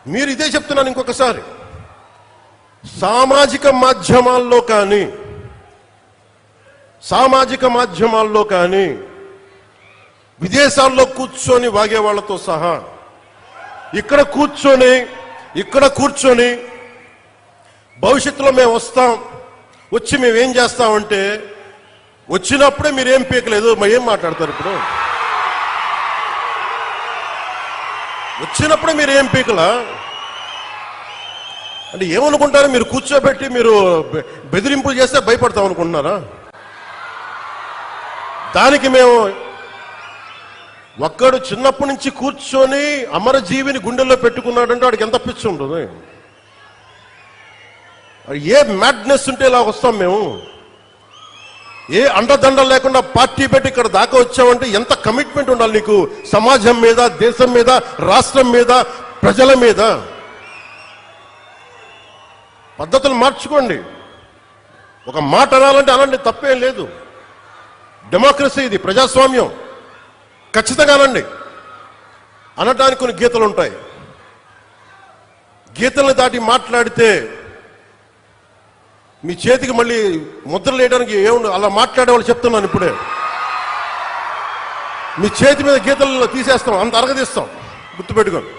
మీరు ఇదే చెప్తున్నాను ఇంకొకసారి. సామాజిక మాధ్యమాల్లో కానీ విదేశాల్లో కూర్చొని వాగే వాళ్ళతో సహా ఇక్కడ కూర్చొని భవిష్యత్తులో మేము వస్తాం, వచ్చి మేమేం చేస్తామంటే వచ్చినప్పుడే మీరేం పీకలేదు, ఏం మాట్లాడతారు ఇప్పుడు? వచ్చినప్పుడే మీరు ఏం పీకలా అంటే ఏమనుకుంటారు? మీరు కూర్చోబెట్టి మీరు బెదిరింపులు చేస్తే భయపడతాం అనుకుంటున్నారా? దానికి మేము ఒక్కడు చిన్నప్పటి నుంచి కూర్చొని అమరజీవిని గుండెల్లో పెట్టుకున్నాడంటే వాడికి ఎంత పిచ్చి ఉంటుంది? ఏ మ్యాడ్నెస్ ఉంటే ఇలా వస్తాం మేము? ఏ అండదండలు లేకుండా పార్టీ పెట్టి ఇక్కడ దాకా వచ్చామంటే ఎంత కమిట్మెంట్ ఉండాలి నీకు? సమాజం మీద, దేశం మీద, రాష్ట్రం మీద, ప్రజల మీద. పద్ధతులు మార్చుకోండి. ఒక మాట అనాలంటే అలాంటి తప్పేం లేదు. డెమోక్రసీ ఇది, ప్రజాస్వామ్యం. ఖచ్చితంగా అనండి. అనటానికి కొన్ని గీతలు ఉంటాయి. గీతలను దాటి మాట్లాడితే మీ చేతికి మళ్ళీ ముద్రలు వేయడానికి ఏముంది? అలా మాట్లాడే వాళ్ళు చెప్తున్నాను ఇప్పుడే. మీ చేతి మీద గీతలు తీసేస్తాం, అంత అరగదీస్తాం, గుర్తుపెట్టుకోండి.